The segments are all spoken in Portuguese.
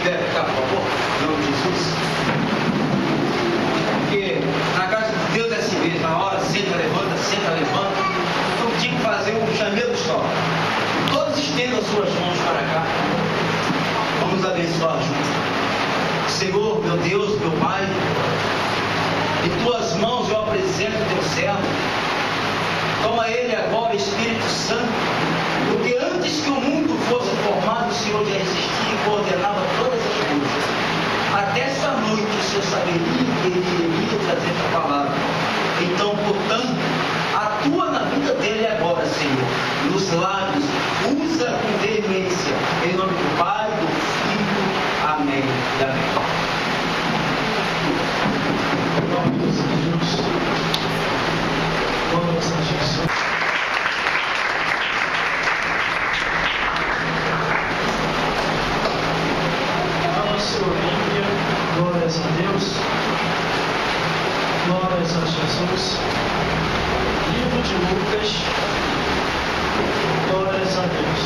puder ficar, por favor, em nome de Jesus. Porque na casa de Deus é assim mesmo, na hora senta, levanta, então tinha que fazer um chamego só. Todos estendam suas mãos para cá. Vamos abençoar juntos. Senhor, meu Deus, meu Pai, em tuas mãos eu apresento o teu servo. Toma ele agora, Espírito Santo, porque antes que o mundo fosse formado, o Senhor já existia e coordenava todas as coisas. Até essa noite o Senhor saberia que ele iria trazer essa palavra. Então, portanto, atua na vida dele agora, Senhor, nos lábios, usa com veemência, em nome do Pai, do Filho, amém e amém. Em nome de Jesus, glórias a Jesus. Abra sua Bíblia, glórias a Deus, glórias a Jesus. Livro de Lucas, glórias a Deus,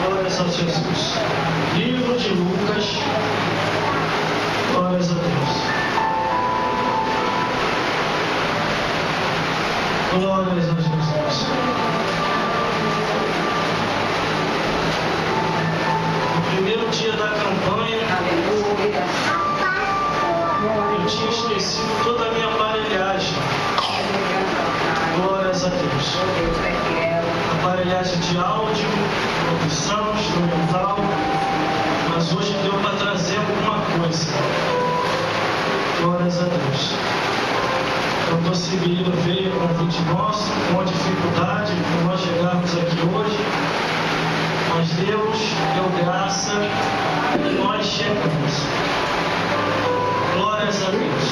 glórias a Jesus. Livro de Lucas, glórias a Deus. Glórias a Jesus. No primeiro dia da campanha, eu tinha esquecido toda a minha aparelhagem. Glórias a Deus. Aparelhagem de áudio, produção, instrumental. Mas hoje deu para trazer alguma coisa. Glórias a Deus. O pastor Sibirino veio a convite nosso, com a dificuldade por nós chegarmos aqui hoje, mas Deus deu graça e nós chegamos. Glórias a Deus.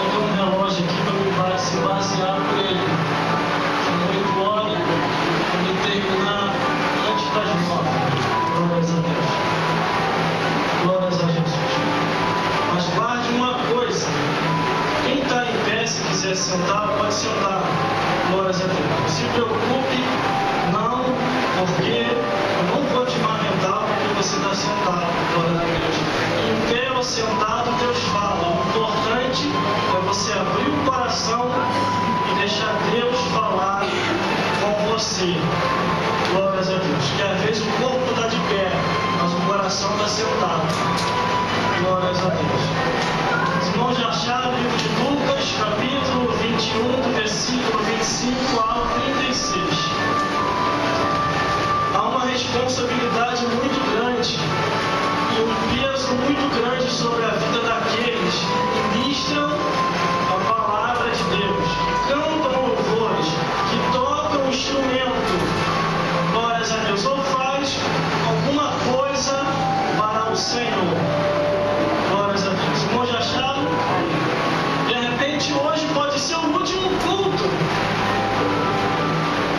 Eu tenho um relógio aqui para me se basear por ele. São 8 horas, quando terminar antes das 9. Glórias a Deus. Glórias a Jesus. Mas guarde uma coisa. Quem está em pé, se quiser sentar, pode sentar. Glórias a Deus. Não se preocupe, não, porque eu não vou te lamentar porque você está sentado. Glória a Deus. Em pé ou sentado, Deus fala. O importante é você abrir o coração e deixar Deus falar com você. Glórias a Deus. Que às vezes o corpo está de pé, mas o coração está sentado. Glórias a Deus. Os irmãos já acharam o livro de Lucas, capítulo 21, do versículo 25 ao 36. Há uma responsabilidade muito grande e um peso muito grande sobre a vida daqueles que ministram a palavra de Deus, que cantam louvores, que tocam o instrumento. Glórias a Deus. Ou faz alguma coisa para o Senhor. Glórias a Deus. Os irmãos já acharam? De repente hoje pode ser o último culto.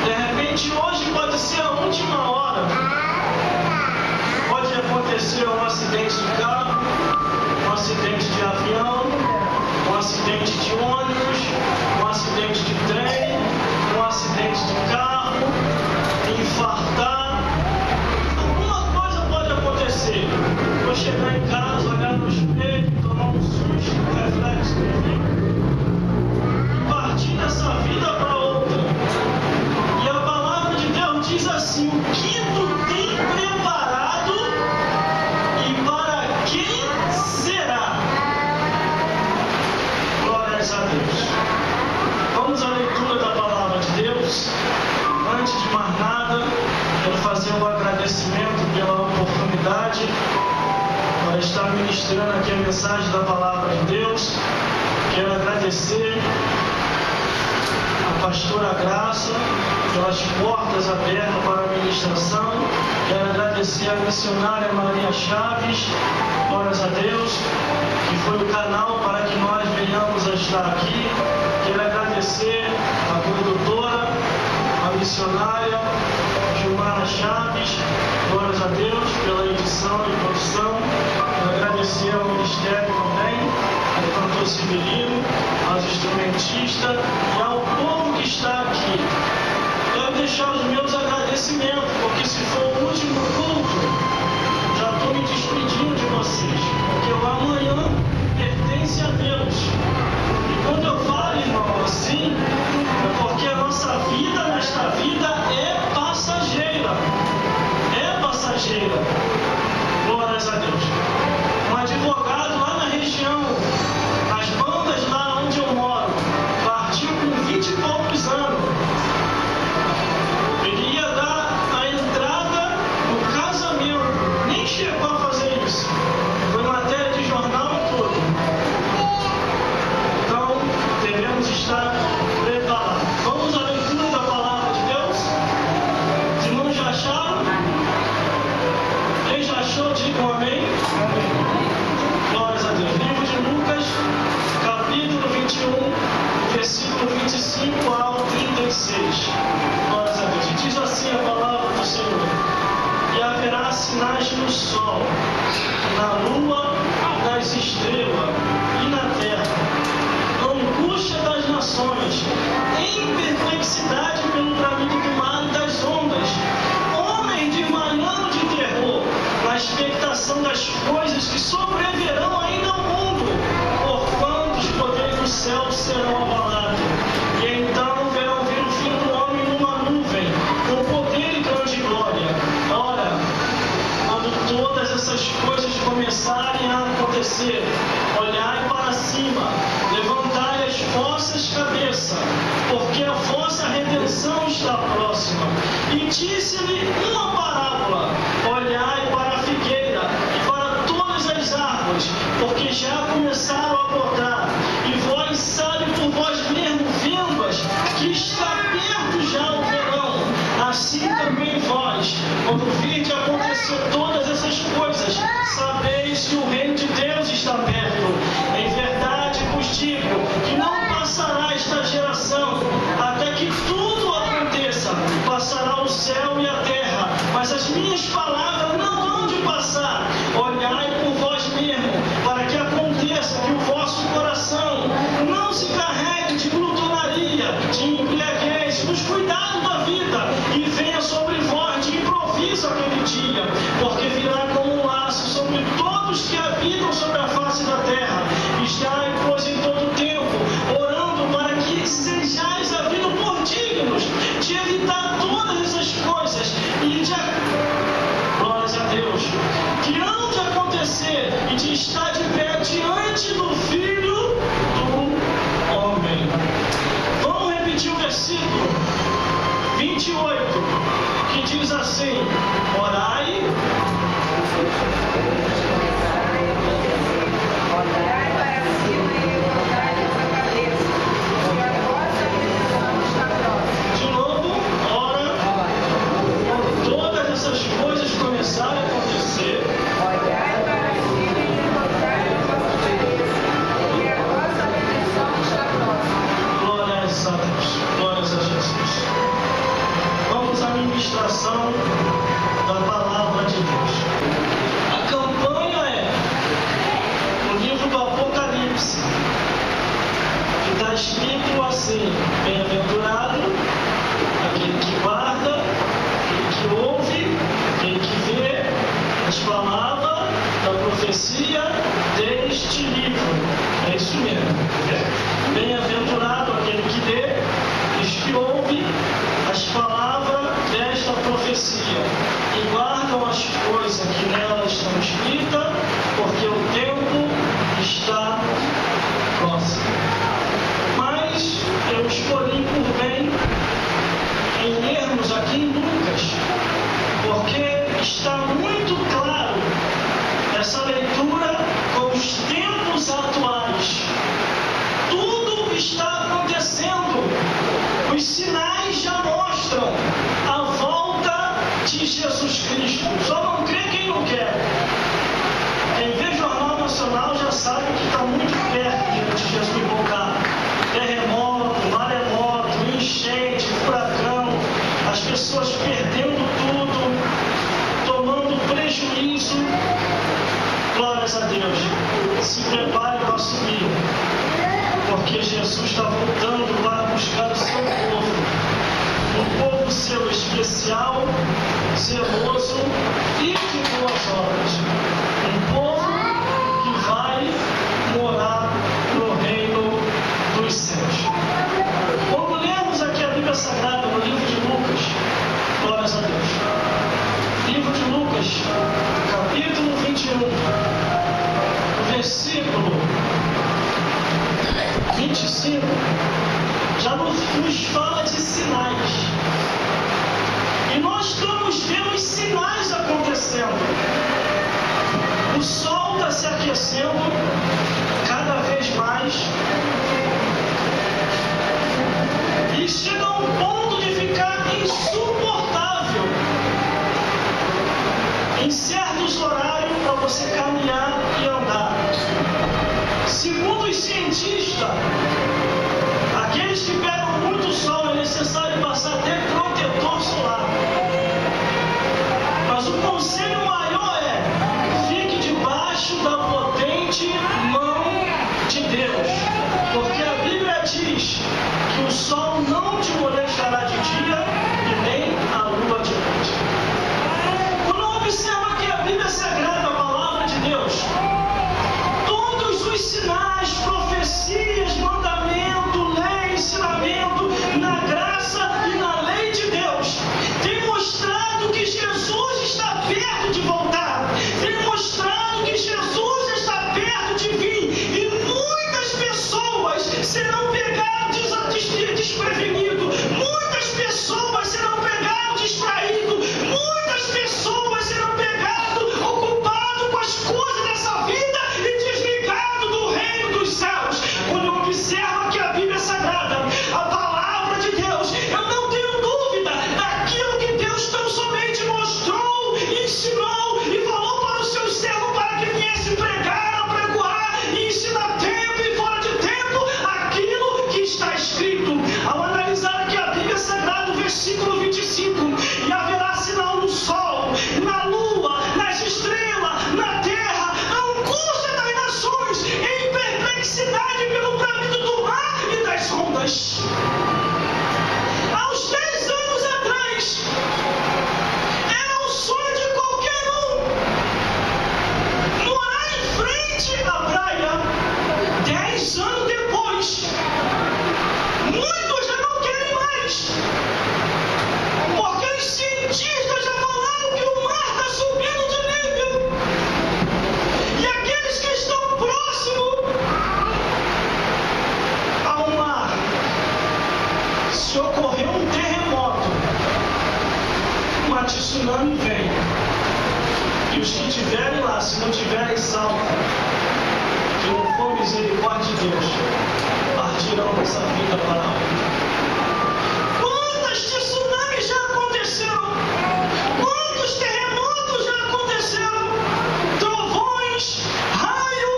De repente hoje pode ser a última hora. Pode acontecer um acidente de carro, um acidente de avião, um acidente de ônibus, um acidente de trem, um acidente de carro, infartar. Alguma coisa pode acontecer. Vou chegar em casa, olhar no espelho, tomar um susto, um reflexo de mim, partir dessa vida para outra. E a palavra de Deus diz assim: o que tu tem preparado e para quem será? Glórias a Deus. Vamos à leitura da palavra de Deus. Antes de mais nada, quero fazer um agradecimento pela oportunidade para estar ministrando aqui a mensagem da palavra de Deus. Quero agradecer a pastora Graça pelas portas abertas para a ministração. Quero agradecer a missionária Maria Chaves, glórias a Deus, que foi o canal para que nós venhamos a estar aqui. Quero agradecer a condutora, a missionária Gilmara Chaves, glórias a Deus, pela edição e produção. Quero agradecer ao ministério também, ao cantor Sibirino, aos instrumentistas e ao povo que está aqui. Quero deixar os meus agradecimentos, porque se for o último culto, já estou me Teixeira. Glórias a Deus. Um advogado lá na região, as bandas lá onde eu moro, partiu com 20 e poucos anos. Ele ia dar a entrada no casamento, nem chegou a fazer isso. Foi matéria de jornal e tudo. Então, devemos estar preparados. Vamos à leitura da palavra de Deus. Os irmãos já acharam? Quem já achou, diga um amém. Glórias a Deus. Livro de Lucas, capítulo 21, versículo 25 ao 36. Glórias a Deus. E diz assim a palavra do Senhor: e haverá sinais no sol, na lua, nas estrelas e na terra, angústia das nações, em perplexidade pelo bramido do mar e das ondas, homens de manhã de terror, na expectação das coisas que sobreverão ainda ao mundo, porquanto os poderes do céu serão abalados. E então verão vir o Filho do Homem numa nuvem, com poder e grande glória. Ora, quando todas essas coisas começarem a acontecer, olhai para cima, levantai as vossas cabeças, porque a vossa redenção está próxima. E disse-lhe uma parábola: olhai para a figueira e para todas as árvores, porque já começaram a brotar, e vós sabe por vós mesmos, vendo-as, que está perto já o verão. Assim também vós, quando virdes acontecer todas essas coisas, sabeis que o reino de Deus está perto. Em verdade vos digo que não passará esta geração até que tudo aconteça. Passará o céu e a terra, mas as minhas palavras não hão de passar. Olhai por vós mesmos, para que aconteça que o vosso coração não se carregue de glutonaria, de embriaguez, dos cuidados da vida, e venha sobre vós de improviso aquele dia, porque virá como um laço sobre todos que habitam sobre a face da terra. Estai, pois, em todo tempo, orando para que sejais havidos por dignos de evitar todas essas coisas e de glórias a Deus, que hão de acontecer, e de estar de pé diante do Filho do Homem. Vamos repetir o versículo 28, que diz assim: orai. Olhai para cima e levantai a cabeça, porque a vossa redenção está próxima. De novo, ora. Quando todas essas coisas começarem a acontecer, Olhai para cima e levantai a vossa cabeça, porque a vossa redenção está próxima. glórias a Deus, glórias a Jesus. Vamos à ministração da palavra de Deus. A campanha é o livro do Apocalipse, que está escrito assim: bem-aventurado aquele que guarda, aquele que ouve, aquele que vê as palavras da profecia deste livro. É isso mesmo. Bem-aventurado aquele que lê, os que ouve as palavras desta profecia e guardam as coisas que nela estão escritas, porque o tempo está próximo. Mas eu escolhi por bem em lermos aqui em Lucas, porque está muito claro essa leitura com os tempos atuais. Tudo está acontecendo. Os sinais já mostram a volta de Jesus Cristo. Só não crê quem não quer. Quem vê Jornal Nacional já sabe que está muito perto de Jesus voltar. Terremoto, maremoto, enchente, furacão, as pessoas perdendo tudo, tomando prejuízo. Glórias a Deus. Se prepare para subir, porque Jesus está voltando para buscar o seu povo. Um povo seu especial, zeloso e de boas obras. Um povo que vai morar no reino dos céus. Quando lemos aqui a Bíblia Sagrada no livro de Lucas, glórias a Deus. Livro de Lucas, 5, já nos fala de sinais. E nós estamos vendo os sinais acontecendo. O sol está se aquecendo cada vez mais. E chega a um ponto de ficar insuportável em certos horários para você caminhar e andar. Segundo os cientistas, aqueles que pegam muito sol é necessário passar até protetor solar. Mas o conselho maior é: fique debaixo da potente mão de Deus, porque a Bíblia diz que o sol não te molestará de dia e nem a lua de noite. Quando observa que a Bíblia Sagrada, a palavra de Deus, todos os sinais, profecias, mandamento, lei, ensinamento, na graça e na lei de Deus, tem mostrado que Jesus está perto de voltar, tem mostrado que Jesus está perto de vir, e muitas pessoas serão pegadas desprevenidas, muitas pessoas serão pegadas distraídas, muitas pessoas serão pegadas ocupadas com as coisas dessa vida e desligadas do reino dos céus. Quando observa que a Bíblia é sagrada, a palavra de Deus, eu não tenho dúvida daquilo que Deus tão somente mostrou, ensinou e falou para os seus servos para que viesse pregar, apregoar e ensinar a tempo e fora de tempo aquilo que está escrito. Ao analisar aqui a Bíblia Sagrada, o versículo 25, e haverá sinal no sol, na lua, nas estrelas, na terra, angústia das nações, em perplexidade pelo bramido do mar e das ondas. Aos 10 anos atrás, era um sonho de qualquer um morar em frente à praia. 10 anos depois, muitos já não querem mais, porque os cientistas já falaram que o mar está subindo de nível, e aqueles que estão próximos ao mar, se ocorrer um terremoto, uma tsunami vem, e os que estiverem lá, se não tiverem salvo, que não for misericórdia de Deus, partirão dessa vida para a outra. Quantas tsunamis já aconteceram? Quantos terremotos já aconteceram? Trovões, raio,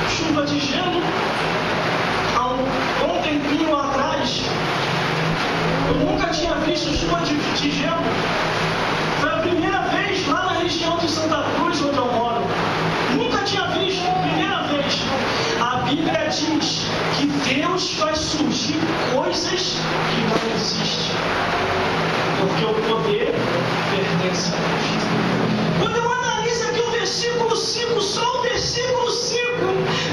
chuva de gelo. Há um bom tempinho atrás, eu nunca tinha visto chuva de gelo. Foi a primeira vez lá na região de Santa Cruz, onde eu moro. Nunca tinha visto, primeira vez. A Bíblia diz que Deus faz surgir coisas que não existem, porque o poder pertence a Deus. Quando eu analiso aqui o versículo 5, só o versículo 5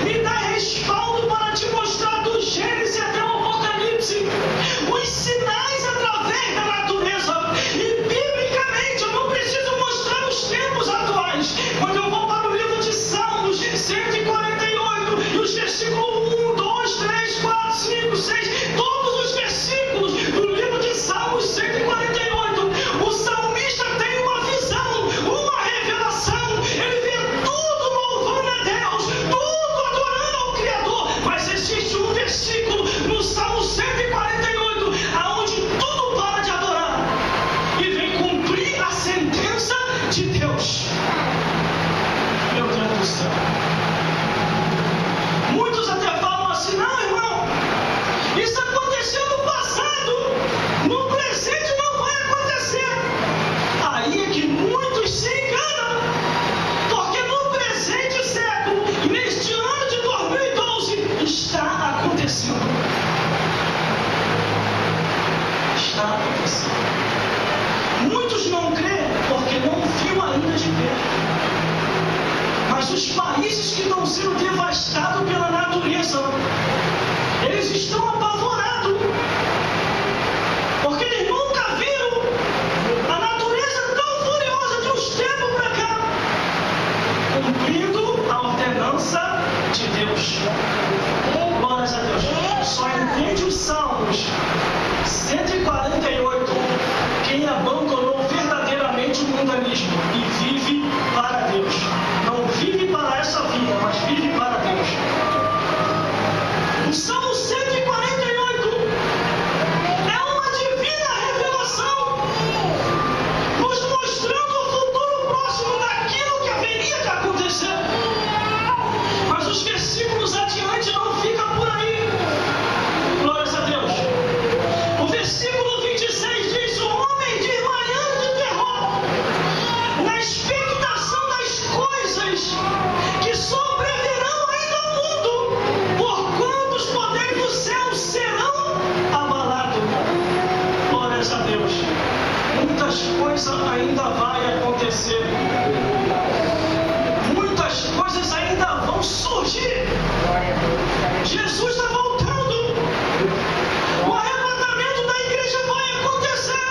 me dá respaldo para te mostrar do Gênesis até o Apocalipse os sinais através da natureza. E biblicamente eu não preciso mostrar os tempos atuais. Quando eu vou para o livro de Salmos 148 e os versículos 1, 2, 3, 4, 5, 6, todos os versículos do livro de Salmos 148, o salmista tem uma visão, uma revelação. Ele vê tudo louvando a Deus, tudo adorando ao Criador. Mas existe um versículo no Salmo 148 aonde tudo para de adorar e vem cumprir a sentença de Deus. Meu Deus do céu. Muitos até falam assim: não, irmão, isso aconteceu no passado, no presente não vai acontecer. Aí é que muitos se enganam, porque no presente século, neste ano de 2012, está acontecendo. Está acontecendo. Muitos não creem porque não viu ainda de perto. Mas os países que estão sendo devastados pela natureza, eles estão apavorados, porque eles nunca viram a natureza tão furiosa de uns tempos para cá, cumprindo a ordenança de Deus. Glória e vive para Deus. Não vive para essa vida, mas vive para Deus. O Salmo 148 é uma divina revelação, nos mostrando o futuro próximo daquilo que haveria de acontecer. Mas os versículos adiante não ficam por aí. Glórias a Deus. O versículo 26 diz: o homem de manhã de terror, na expectação das coisas que sobrevirão ainda ao mundo, porquanto os poderes do céu serão abalados. Glórias a Deus. Muitas coisas ainda vai acontecer. Muitas coisas ainda vão surgir. Jesus está voltando. O arrebatamento da igreja vai acontecer.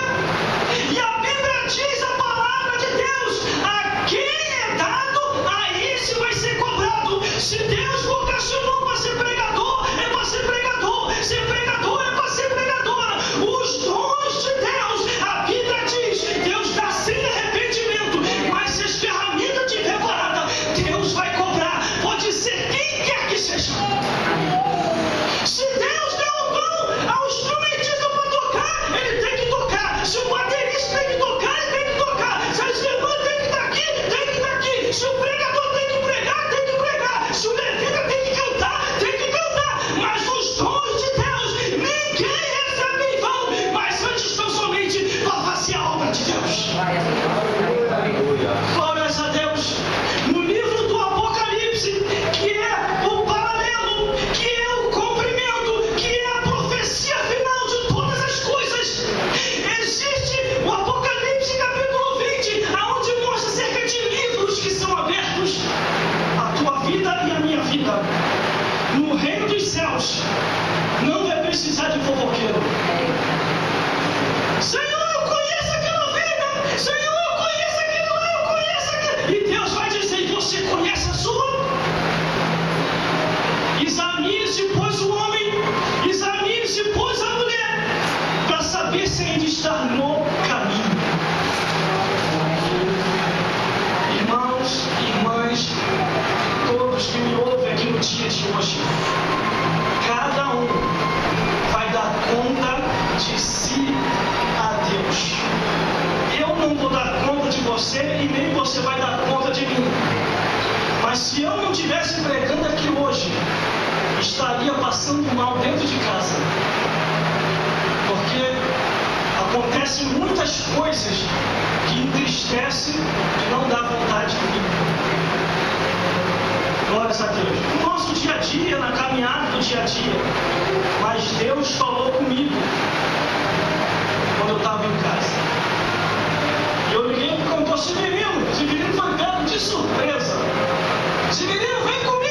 E a Bíblia diz, a palavra de Deus: a quem é dado, a esse vai ser cobrado. Se Deus vocacionou para ser pregador, é para ser pregador. Ser pregador é para ser pregadora. Os dons de Deus, a Bíblia diz, Deus dá sem arrependimento. Mas se as ferramentas tiver parada, Deus vai cobrar. Pode ser quem quer que seja. Se Deus deu o dom ao instrumentista para tocar, ele tem que tocar. Se o baterista tem que tocar, ele tem que tocar. Se a irmã tem que estar aqui, tem que estar aqui. Se o pregador tem que pregar, tem que pregar. Se o levita tem que cantar, tem que cantar. Mas os dons de Deus, ninguém recebe em vão. Mas antes estão somente para fazer a obra de Deus. Glórias a Deus. No livro do Apocalipse, que é o paralelo, que é o cumprimento, que é a profecia final de todas as coisas, existe o Apocalipse capítulo 20, aonde mostra cerca de livros que são abertos. A tua vida e a minha vida no reino dos céus não vai precisar de fofoqueiro. Senhor, eu conheço aquela vida. Senhor, eu conheço aquilo lá, eu conheço aquilo. E Deus vai dizer: e você conhece a sua? Examine-se, pois, o homem, examine-se, pois, a mulher, para saber se ainda está no caminho. Irmãos, irmãs, todos que me ouvem aqui no dia de hoje, cada um vai dar conta de si a Deus. Eu não vou dar conta de você e nem você vai dar conta de mim. Mas se eu não estivesse pregando aqui hoje, estaria passando mal dentro de casa. Porque acontecem muitas coisas que entristecem, que não dá vontade de vir. Glórias a Deus. No nosso dia a dia, na caminhada do dia a dia. Mas Deus falou comigo quando eu estava em casa. E eu liguei para o cantor Severino. Severino foi pego de surpresa. Severino, vem comigo.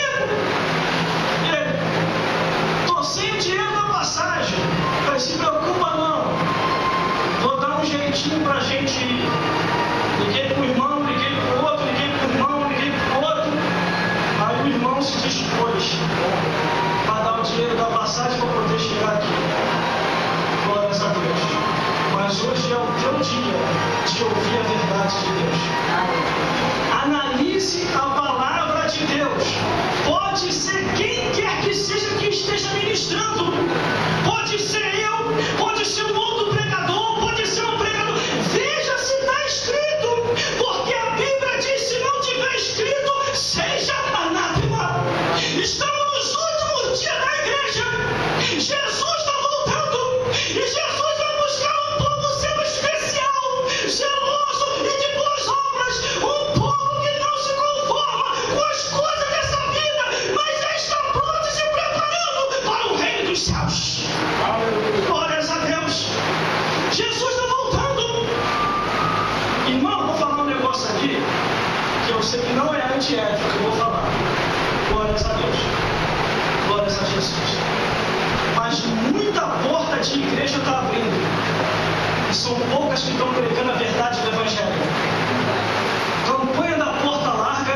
E ele: estou sem o dinheiro da passagem. Não se preocupa não. Vou dar um jeitinho para a gente ir. Liguei para o irmão, liguei para o outro, liguei para o irmão, liguei para o outro. Aí o irmão se dispôs para dar o dinheiro da passagem para poder chegar aqui. Glórias a Deus. Mas hoje é o teu dia de ouvir a verdade de Deus. Analise a palavra de Deus. Pode ser quem quer que seja que esteja ministrando. Pode ser eu, pode ser um outro pregador, pode ser um pregador. Veja se está escrito. Porque a Bíblia diz: se não tiver escrito, seja anátema. Estamos nos últimos dias da igreja. Jesus está voltando. E Jesus vai buscar um povo seu especial, zeloso e de boas obras. Um povo que não se conforma com as coisas dessa vida, mas já está pronto e se preparando para o reino dos céus. Glórias a Deus. Jesus está voltando. Irmão, vou falar um negócio aqui que eu sei que não é antiético que eu vou falar. Glórias a Deus. Glórias a Jesus. Mas muita porta de igreja está abrindo. E são poucas que estão pregando a verdade do Evangelho. Campanha da porta larga,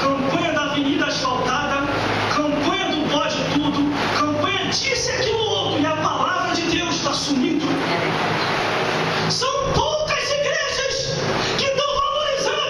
campanha da avenida asfaltada, campanha do pode tudo, campanha disso e aquilo outro. E a palavra de Deus está sumindo. São poucas igrejas que estão valorizando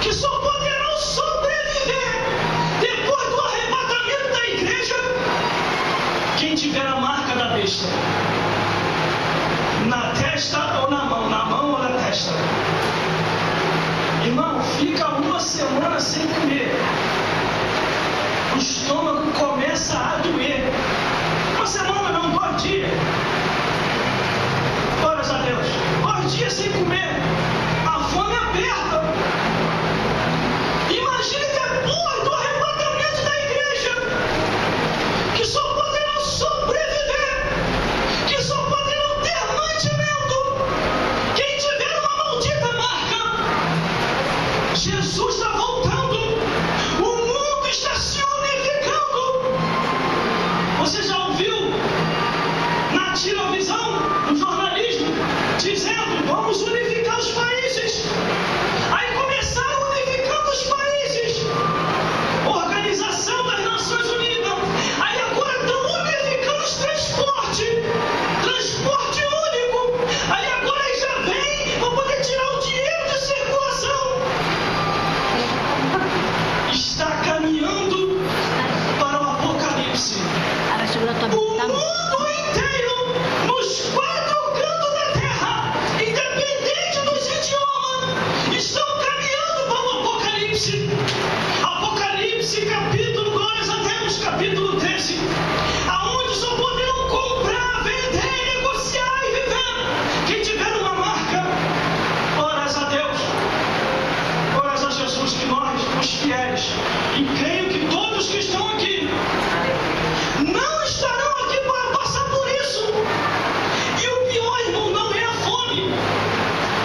que só poderão sobreviver depois do arrebatamento da igreja quem tiver a marca da besta na testa ou na mão ou na testa. Irmão, fica uma semana sem comer, o estômago começa a doer. Uma semana não, 2 dias. Glórias a Deus. 2 dias sem comer, a fome aperta. Imagine depois do arrebatamento da igreja, que só poderão sobreviver, que só poderão ter mantimento quem tiver uma maldita marca. Jesus está voltando, o mundo está se unificando. Você já ouviu na televisão, no jornalismo, dizendo: vamos unificar os países? Aí começaram unificando os países, Organização das Nações Unidas. Aí agora estão unificando os transporte único. Aí agora eles já vêm para poder tirar o dinheiro de circulação. Está caminhando para o apocalipse. O mundo inteiro, nos 4 cantos da terra, independente dos idiomas, estão caminhando para o apocalipse. Apocalipse, capítulo, glórias a Deus, capítulo 13, aonde só poderão comprar, vender, negociar e viver quem tiver uma marca. Glórias a Deus, glórias a Jesus, que nós, os fiéis, e creio que todos que estão aqui não estarão aqui para passar por isso. E o pior, irmão, não é a fome,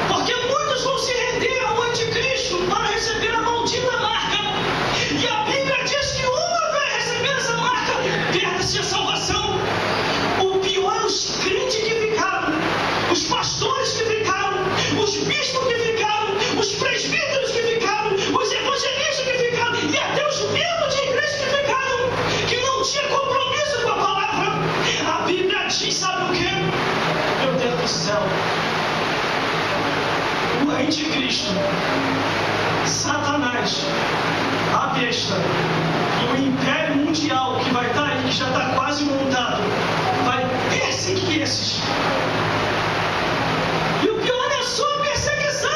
porque muitos vão se render ao anticristo para receber a maldita marca. E a Bíblia diz que uma vez receber essa marca, perde-se a salvação. O pior é os crentes que ficaram, os pastores que ficaram, os bispos que ficaram, os presbíteros que ficaram, os evangelistas que ficaram, e até os membros de igreja que ficaram, que não tinha compromisso com a palavra. A Bíblia diz, sabe o que? Meu Deus do céu, o anticristo, Satanás, a besta e o império mundial que vai estar aí, que já está quase montado, vai perseguir esses. E o pior é a sua perseguição.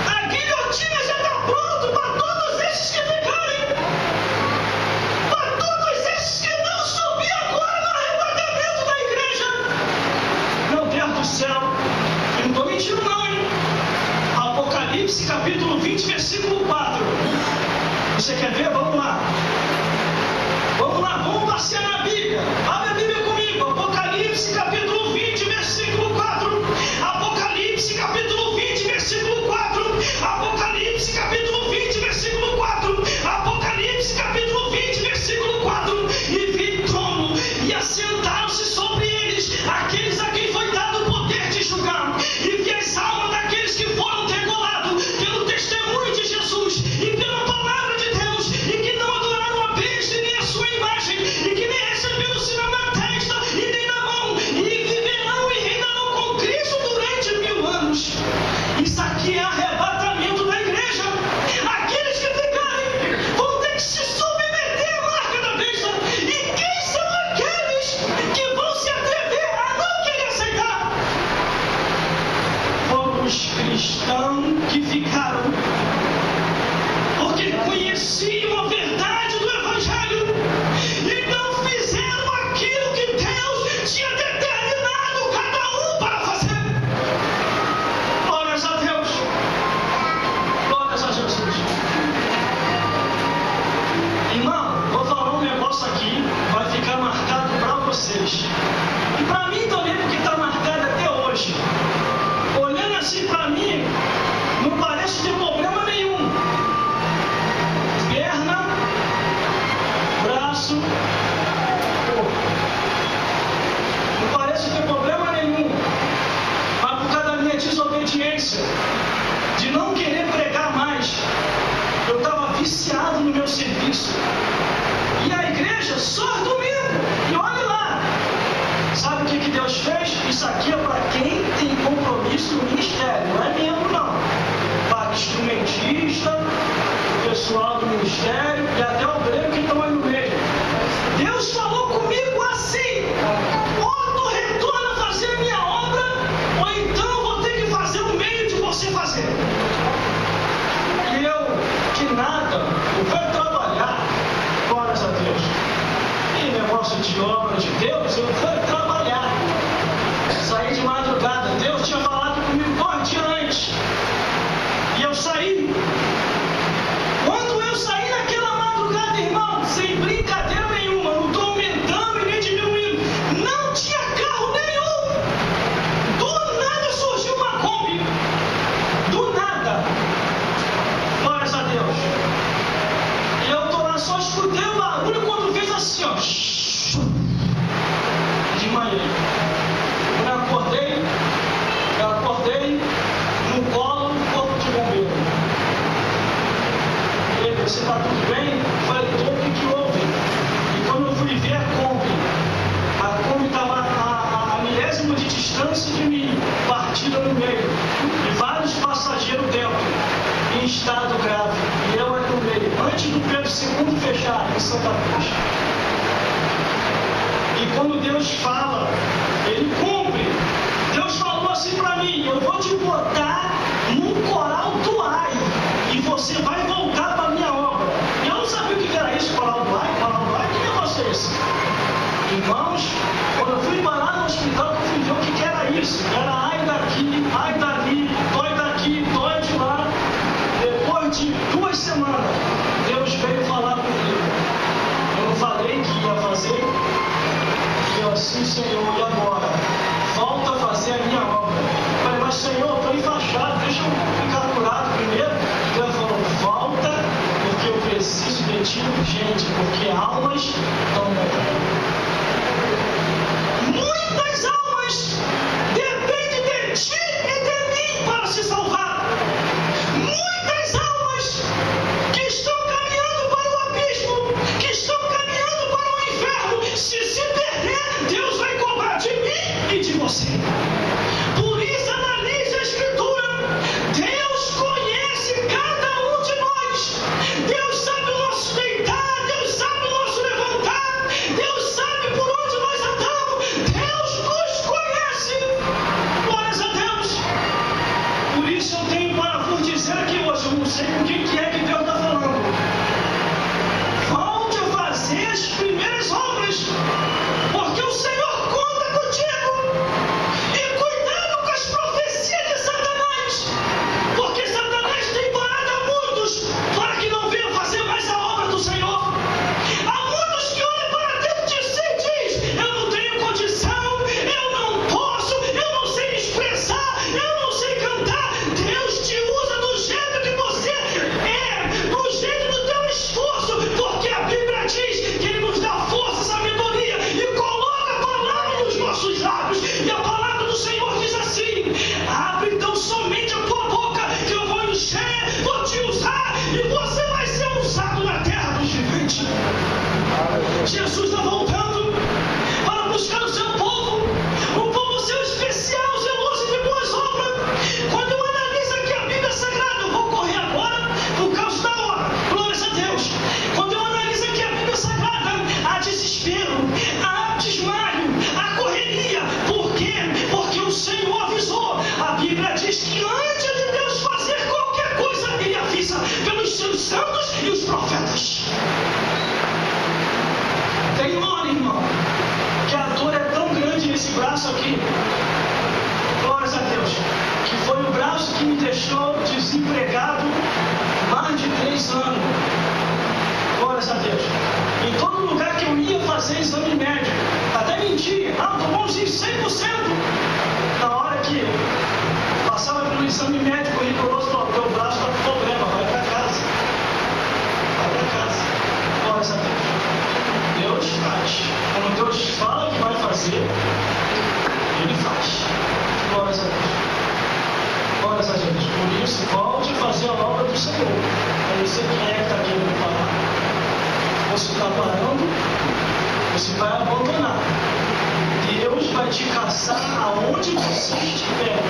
A guilhotina já está pronta para todos esses que ficarem, para todos esses que não subir agora no arrebatamento da igreja. Meu Deus do céu, eu não estou mentindo não, hein? Apocalipse capítulo 20, versículo 4. Você quer ver? Vamos lá. Vamos lá, vamos passear na Bíblia. Abre a Bíblia comigo. Apocalipse capítulo 20, versículo 4. Apocalipse capítulo 20, versículo 4. Apocalipse capítulo 20, versículo 4. Apocalipse capítulo 20, versículo 4. E vi trono, e assentaram-se sobre eles aqueles a quem foi dado o poder de julgar. E vi as almas daqueles que foram degolados pelo testemunho de Jesus e pela palavra de Deus, e pessoal do ministério e até o obreiro que estão aí no meio. Deus falou comigo assim: ou tu retorna a fazer a minha obra, ou então eu vou ter que fazer o meio de você fazer. E eu, de nada, eu fui trabalhar, glórias a Deus. E negócio de obra de Deus, eu fui trabalhar. Saí de madrugada, Deus tinha falado comigo 2 dias antes. E eu saí. Quando eu saí naquela madrugada, irmão, sem brincadeira nenhuma, não estou aumentando e nem diminuindo, não tinha carro nenhum. Do nada surgiu uma Kombi. Do nada. Glórias a Deus. E eu estou lá, só escutei o barulho quando fez assim, ó. De manhã. Quando eu acordei no colo do corpo de bombeiro. Ele, você está tudo bem? Eu falei, tô, o que houve? E quando eu fui ver a Kombi estava a milésima de distância de mim, partida no meio, e vários passageiros dentro, em estado grave, e eu aqui no meio, antes do Pedro II fechar em Santa Cruz. E quando Deus fala, Ele cumpre. Deus falou assim para mim: eu vou te botar num coral do Ai, e você vai voltar para a minha obra. E eu não sabia o que era isso, coral do Ai. Coral do Ai, que negócio é esse? Irmãos, quando eu fui parar no hospital, eu fui ver o que era isso. Era ai daqui, ai dali, dói daqui, dói de lá. Depois de 2 semanas, Deus veio falar comigo. Eu não falei que ia fazer. Eu assim, Senhor, e agora? Volta a fazer a minha obra. Eu falei, mas Senhor, eu estou enfaixado, deixa eu ficar curado primeiro. Deus falou, volta, porque eu preciso de ti urgente, porque almas estão morrendo. Muitas almas dependem de ti e de mim para se salvar. Muitas almas que estão caminhando para o abismo, que estão caminhando para o inferno, se perder, Deus vai cobrar de mim e de você. Por isso, analise a Escritura. Deus conhece cada um de nós. Deus sabe o nosso deitar, Deus sabe o nosso levantar, Deus sabe por onde nós andamos. Deus nos conhece. Glórias a Deus. Por isso eu tenho para vos dizer aqui hoje, eu não sei com quem que é que Deus está falando. Volte a fazer as primeiras obras, porque o Senhor conta contigo. E cuidado com as profecias de Satanás, porque Satanás tem parado a muitos para que não venham fazer mais a obra do Senhor. Há muitos que olham para dentro de si e diz: eu não tenho condição, eu não posso, eu não sei me expressar, eu não sei cantar. Deus te usa do jeito que você é, do jeito do teu esforço, porque a Bíblia diz que Ele nos dá força, sabedoria e coloca a palavra nos nossos lábios. E a palavra do Senhor diz assim: abre então somente a tua boca, que eu vou encher, vou te usar, e você vai ser usado na terra dos viventes. Jesus está voltando para buscar o seu povo, um povo seu especial, zeloso de boas obras. Quando eu analiso aqui a Bíblia Sagrada, eu vou correr agora por causa da hora, glórias a Deus. Quando eu analiso aqui a Bíblia Sagrada, há desespero, há desmaio, há correria. Por quê? Porque o Senhor avisou. A Bíblia diz que antes de Deus fazer qualquer coisa, Ele avisa pelos seus santos e os profetas. Tem hora, irmão, que a dor é tão grande nesse braço aqui, glórias a Deus, que foi o braço que me deixou desempregado mais de 3 anos. Glórias a Deus. Em todo lugar que eu ia fazer exame médico, até mentir, tô bonzinho 100%. Na hora que passava pelo exame médico rigoroso, falou: teu braço está com problema, vai para casa. Vai para casa. Glórias a Deus. Deus faz. Quando Deus fala que vai fazer, Ele faz. Glórias a Deus. Glórias a Deus. Por isso, volte a fazer a obra do Senhor. Eu não sei quem é que está querendo falar. Você está parando, você vai abandonar. Deus vai te caçar aonde você estiver.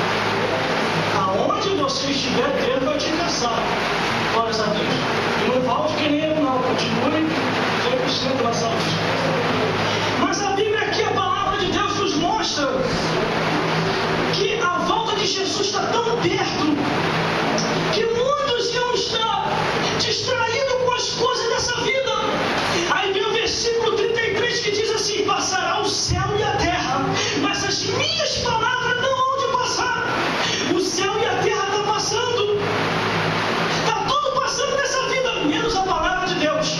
Aonde você estiver, Deus vai te caçar. Glórias a Deus. E não continue 100% da saúde. Mas a Bíblia aqui, a palavra de Deus nos mostra que a volta de Jesus está tão perto que muitos iam estar distraídos com as coisas dessa vida. Aí vem o versículo 33 que diz assim: passará o céu e a terra, mas as minhas palavras não hão de passar. O céu e a terra estão passando, está tudo passando nessa vida, menos a palavra de Deus.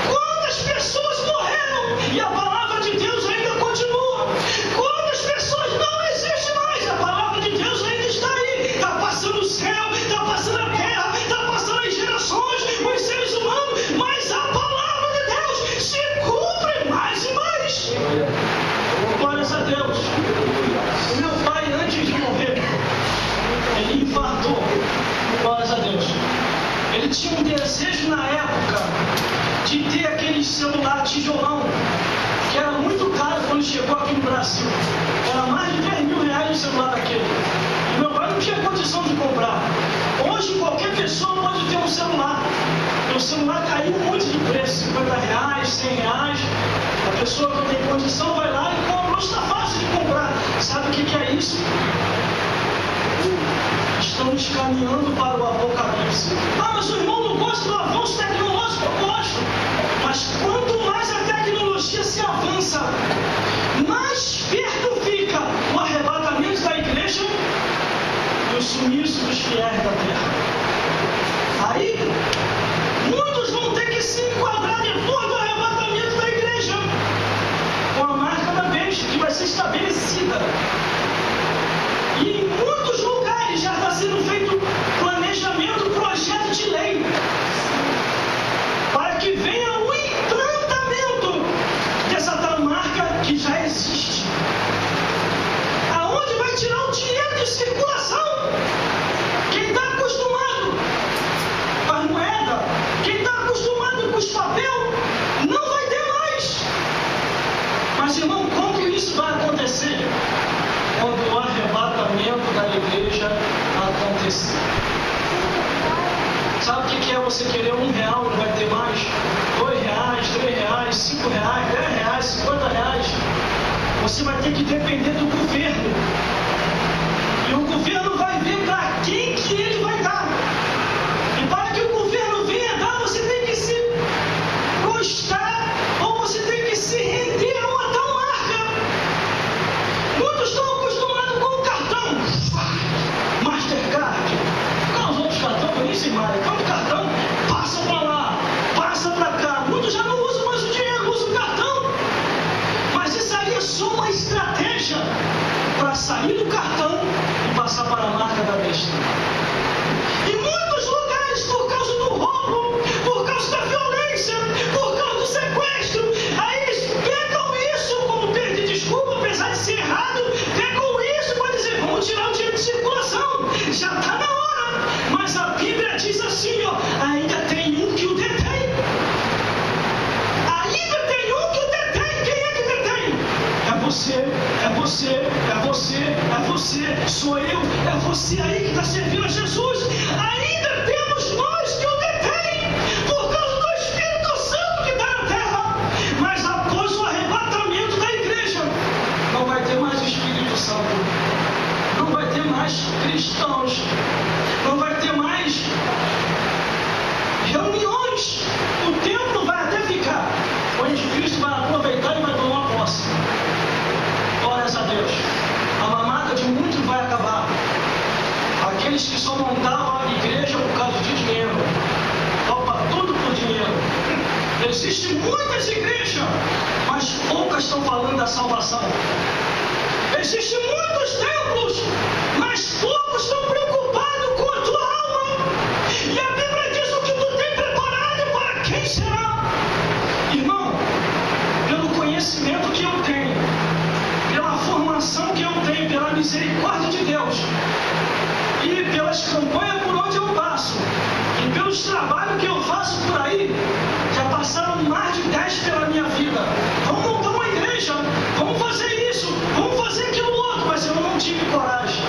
Quantas pessoas morreram e a palavra de Deus ainda continua? Quantas pessoas não existem mais? A palavra de Deus ainda está aí. Está passando o céu, está passando a terra, está passando as gerações, os seres humanos, mas a palavra de Deus se cumpre mais e mais. Glórias a Deus. O meu pai, antes de morrer, ele infartou. Glórias a Deus. Ele tinha um desejo na época de ter aquele celular tijolão, que era muito caro quando chegou aqui no Brasil. Era mais de 10 mil reais o celular daquele. E meu pai não tinha condição de comprar. Hoje qualquer pessoa pode ter um celular. E o celular caiu muito de preço, 50 reais, 100 reais. A pessoa que tem condição vai lá e compra. Hoje está fácil de comprar. Sabe o que é isso? Estamos caminhando para o apocalipse. Ah, mas o irmão não gosta do avanço tecnológico? Eu gosto. Mas quanto mais a tecnologia se avança, mais perto fica o arrebatamento da igreja e o sumiço dos fiéis da terra. Aí, muitos vão ter que se enquadrar depois do arrebatamento da igreja com a marca da besta que vai ser estabelecida. E em muitos lugares já está sendo feito planejamento, projeto de lei, para que venha o implantamento dessa tal marca que já existe. Aonde vai tirar o dinheiro de circulação? Quem está acostumado com as moedas, quem está acostumado com os papel, não vai ter mais. Mas, irmão, quando isso vai acontecer? Quando o arrebatamento da igreja acontecer. Sabe o que é você querer R$1 e não vai ter mais? R$2, R$3, R$5, R$10, R$50. Você vai ter que depender do governo. E o governo vai ver para quem que ele vai dar. E para que o governo venha dar, você tem que se prostrar ou você tem que se render a uma tal marca. Muitos estão acostumados com o cartão Mastercard. Com os outros cartões, eu nem sei mais. Com o cartão, passa para lá, passa para cá. Muitos já não usam mais o dinheiro, usam o cartão. Mas isso aí é só uma estratégia para sair do cartão e passar para a marca da besta. Em muitos lugares, por causa do roubo, por causa da violência, por causa do sequestro, aí eles pegam isso como perda de desculpa, apesar de ser errado, pegam isso para dizer, vamos tirar o dinheiro de circulação, já está na hora. Mas a Bíblia diz assim, ó, ainda tem um que o detém. Ainda tem um que o detém. Quem é que detém? É você, é você, é você, é você, sou eu, é você aí que está servindo a Jesus. Ainda temos nós que o detém, por causa do Espírito Santo que está na terra. Mas após o arrebatamento da igreja, não vai ter mais o Espírito Santo, não vai ter mais cristãos, não vai ter mais reuniões. O templo vai até ficar, o anticristo vai aproveitar e vai tomar posse. Glórias a Deus. A mamata de muitos vai acabar. Aqueles que só montavam a igreja por causa de dinheiro, topa tudo por dinheiro. Existem muitas igrejas, mas poucas estão falando da salvação. Existem muitos templos, mas poucos estão preocupados com a tua alma. E a Bíblia diz o que tu tem preparado para quem será. Irmão, pelo conhecimento que eu tenho, pela formação que eu tenho, pela misericórdia de Deus, e pelas campanhas por onde eu passo, e pelos trabalhos que eu faço por aí, já passaram mais de 10 pela minha vida. Vamos montar uma igreja, vamos fazer isso, vamos fazer aquilo outro, mas eu não tive coragem.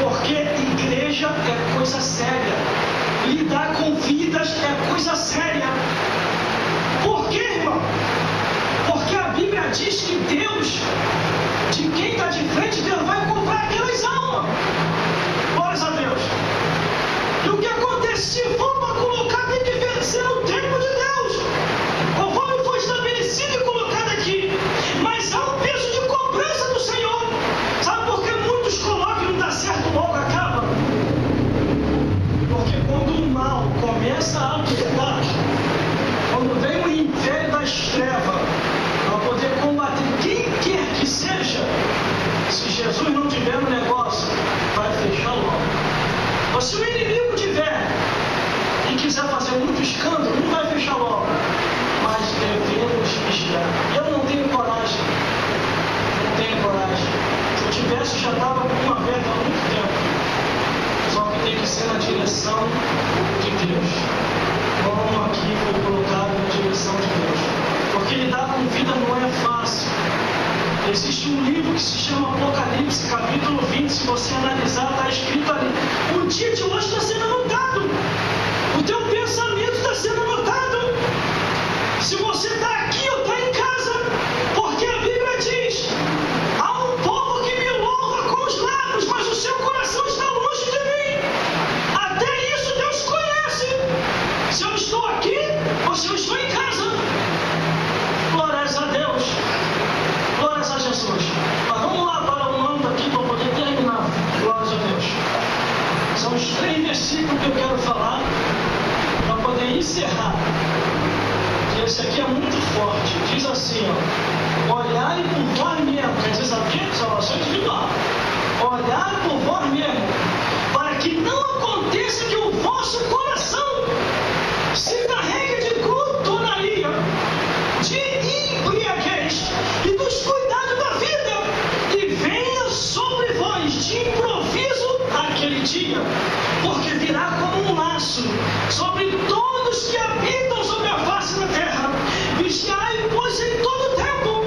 Porque igreja é coisa séria. Lidar com vidas é coisa séria. Por quê, irmão? Porque a Bíblia diz que Deus, de quem está de frente, Deus vai comprar aquelas almas. Glórias a Deus. E o que acontece? Se for para colocar, tem que ser no tempo de Deus, conforme foi estabelecido e colocado aqui. Mas há um peso de cobrança do Senhor. Sabe por que muitos colocam e não dá certo, logo acaba? Porque quando o mal começa a atuar, quando vem o império das trevas para poder combater quem quer que seja, se Jesus não tiver no negócio, vai fechar logo. Ou se o inimigo tiver e quiser fazer muito escândalo, não vai fechar logo. Mas devemos vigiar. Eu não tenho coragem. Não tenho coragem. Se eu tivesse, já estava com uma aberta há muito tempo. Só que tem que ser na direção de Deus. Como aqui foi colocado na direção de Deus. Porque lidar com vida não é fácil. Existe um livro que se chama Apocalipse, capítulo 20. Se você analisar, está escrito ali. O dia de hoje está sendo anotado. O teu pensamento está sendo anotado. Se você está aqui ou está em casa, porque a Bíblia diz: há um povo que me louva com os lábios, mas o seu coração está longe de mim. Até isso Deus conhece. Se eu estou aqui ou se eu estou em casa. Glórias a Deus. Glórias a Jesus. Mas vamos lá para o nome aqui para poder terminar. Glórias a Deus. São os 3 versículos que eu quero falar para poder encerrar. E esse aqui é muito forte. Diz assim, ó: olhai por vós mesmo. Quer dizer, sabe o quê? Salvação individual. Olhai por vós mesmo, para que não aconteça que o vosso coração se carregue de glutonaria, de embriaguez e dos cuidados da vida, e venha sobre vós de improviso aquele dia, porque virá como um laço sobre todos que habitam sobre a face da terra. Vigiai, pois, em todo tempo,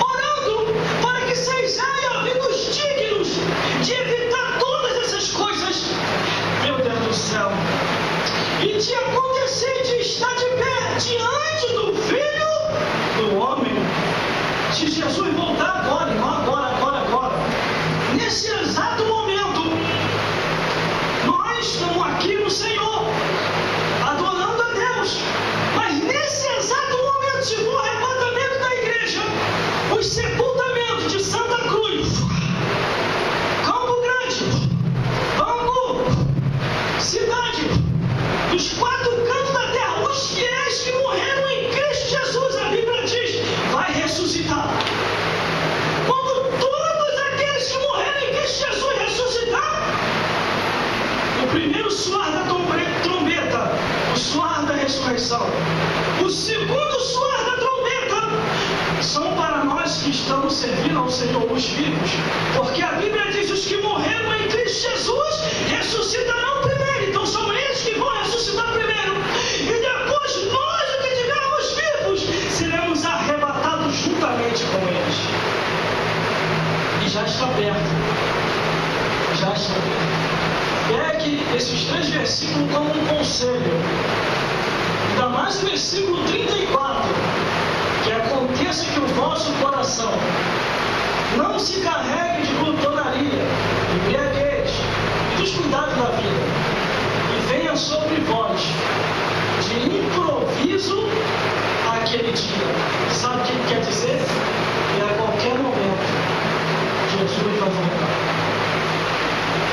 orando, para que sejais havidos dignos de evitar todas essas coisas. Meu Deus do céu! E de acontecer de estar de pé diante do Filho do Homem. Se Jesus voltar agora, não agora, nesse exato momento, nós estamos aqui no Senhor, adorando a Deus. Mas nesse exato momento, se for o arrebatamento da igreja, os sepultamentos de Santa Cruz, Campo Grande, Bangu, cidade, dos 4 cantos da terra, os fiéis que morreram em Cristo Jesus, a Bíblia diz, vai ressuscitar. Quando todos aqueles que morreram em Cristo Jesus ressuscitar, o primeiro soar da trombeta, o soar da ressurreição, o segundo soar da trombeta, são para nós que estamos servindo ao Senhor, os vivos, porque a Bíblia diz: os que morreram em Cristo Jesus ressuscitarão primeiro. Então são eles que vão ressuscitar primeiro, e depois nós, que estivermos vivos, seremos arrebatados juntamente com eles. E já está perto. Já está perto. Pegue esses 3 versículos como um conselho. Ainda mais o versículo 34. Que aconteça que o vosso coração não se carregue de glutonaria, embriaguez e dos cuidados da vida, e venha sobre vós de improviso aquele dia. Sabe o que quer dizer? Que a qualquer momento Jesus vai voltar.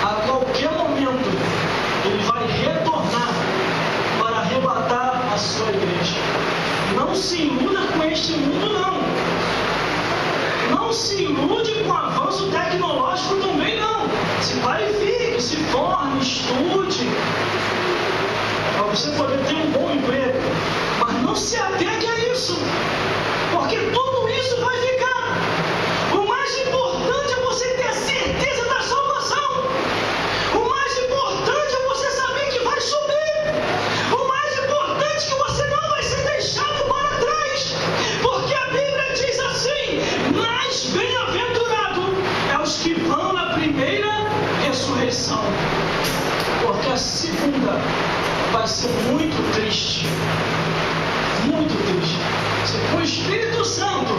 A qualquer momento ele vai retornar para arrebatar a sua igreja. Não se iluda com este mundo, não. Não se ilude com o avanço tecnológico também, não. Se qualifique, se forme, estude, para você poder ter um bom emprego. Mas não se apegue a isso, porque tudo isso vai ficar. O mais importante é você ter certeza da salvação. O mais importante é você saber que vai subir. O mais importante é que você não vai ser deixado para trás, porque a Bíblia diz assim: mais bem-aventurado é os que vão na primeira ressurreição, porque a segunda vai vai ser muito triste. Muito triste. O Espírito Santo,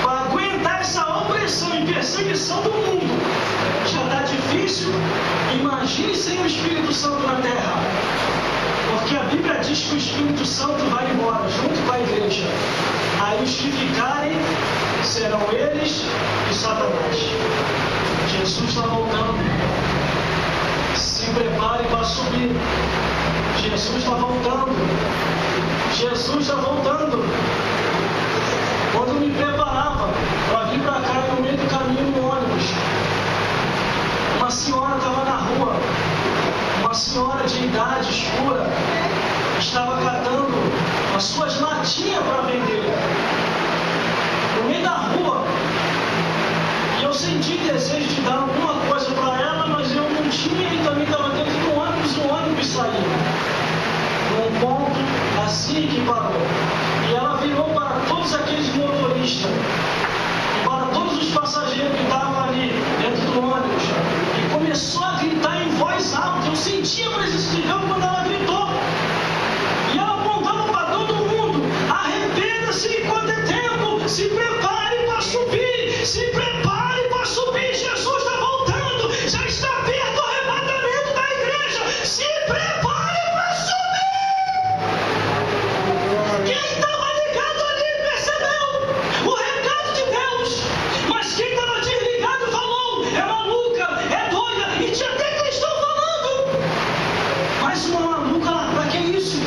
para aguentar essa opressão e perseguição do mundo, já está difícil. Imagine sem o Espírito Santo na terra. Porque a Bíblia diz que o Espírito Santo vai embora junto com a igreja. Aí os que ficarem serão eles e Satanás. Jesus está voltando. Se prepare para subir. Jesus está voltando. Jesus está voltando. Quando eu me preparava para vir para cá, no meio do caminho no ônibus, uma senhora estava na rua, uma senhora de idade escura, estava catando as suas latinhas para vender no meio da rua. E eu senti desejo de dar alguma coisa para ela, mas eu não tinha e também estava dentro do ônibus. O ônibus saiu num ponto assim que parou. E ela virou para todos aqueles motoristas e para todos os passageiros que estavam ali dentro do ônibus e começou a gritar em voz alta. Eu sentia a presença de Deus quando ela gritou. E ela apontava para todo mundo: arrependa-se enquanto é tempo, se prepare para subir, se prepare para subir. Jesus está voltando, já está perto o arrebatamento da igreja. Se prepare para subir. Quem estava ligado ali percebeu o recado de Deus, mas quem estava desligado falou: é maluca, é doida, e tinha até cristão falando. Mas uma maluca lá, para que isso?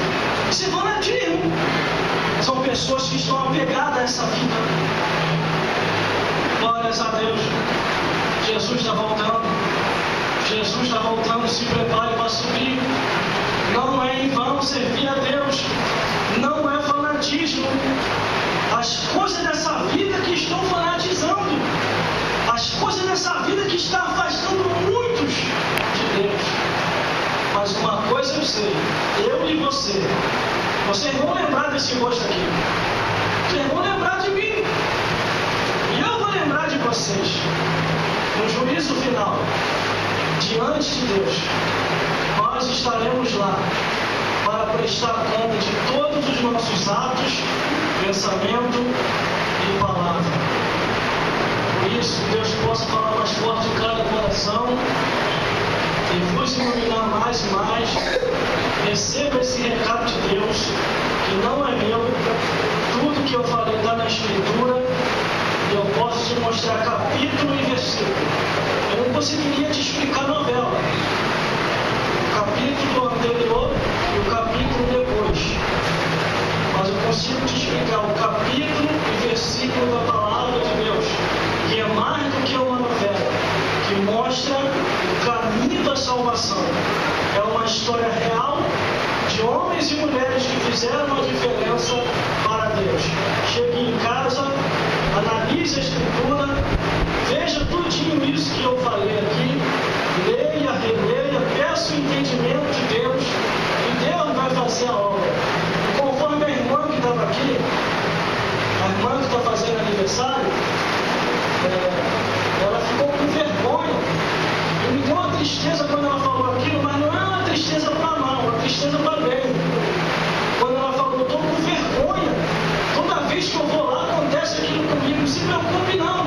Isso é fanatismo. São pessoas que estão apegadas a essa vida. Glórias a Deus. Jesus está voltando. Jesus está voltando. Se prepare para subir. Não é em vão servir a Deus. Não é fanatismo. As coisas dessa vida que estão fanatizando. As coisas dessa vida que está afastando muitos de Deus. Mas uma coisa eu sei, eu e você, vocês vão lembrar desse rosto aqui. Vocês vão lembrar de mim. E eu vou lembrar de vocês. No juízo final, diante de Deus, nós estaremos lá para prestar conta de todos os nossos atos, pensamento e palavra. Por isso, Deus possa falar mais forte em cada coração e vos iluminar mais e mais. Receba esse recado de Deus, que não é meu. Tudo que eu falei está na Escritura, e eu posso te mostrar capítulo e versículo. Eu não conseguiria te explicar a novela, o capítulo anterior e o capítulo depois, mas eu consigo te explicar o capítulo e versículo da palavra de Deus, que é mais do que uma novela, que mostra o caminho da salvação. É uma história real de homens e mulheres que fizeram a diferença para Deus. Chegue em casa, analise a Escritura, veja tudinho isso que eu falei aqui, leia, releia, peça o entendimento de Deus, e Deus vai fazer a obra. E conforme a irmã que estava aqui, a irmã que está fazendo aniversário, ela ficou com vergonha. E me deu uma tristeza quando ela falou aquilo, mas não é uma tristeza para mal, é uma tristeza para bem. Quando ela falou: eu estou com vergonha, toda vez que eu vou lá acontece aquilo comigo. Não se preocupe não.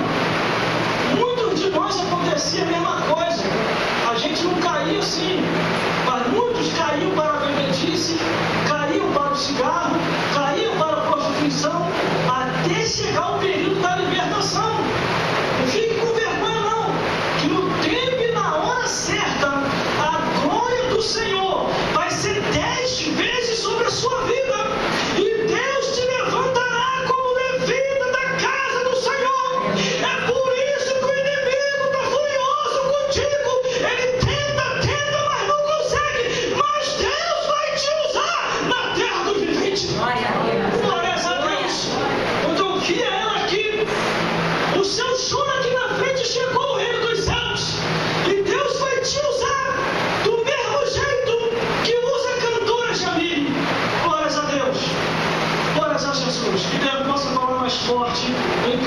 Muitos de nós acontecia a mesma coisa. A gente não caía assim, mas muitos caíam para a bebedice, caíam para o cigarro, caíam para a prostituição, até chegar o período da libertação. Não fique com vergonha não, que no tempo e na hora certa, a glória do Senhor vai ser 10 vezes sobre a sua vida, e Deus te levantará como levita da casa do Senhor. É por isso que o inimigo está furioso contigo. Ele tenta, mas não consegue. Mas Deus vai te usar na terra do vivente. Glórias a Deus. Quando eu via ela aqui, o seu choro aqui na frente chegou o reino dos céus. E Deus vai te usar do mesmo jeito que usa a cantora Jamile. Glórias a Deus. Glórias a Jesus. Que Deus possa falar mais forte em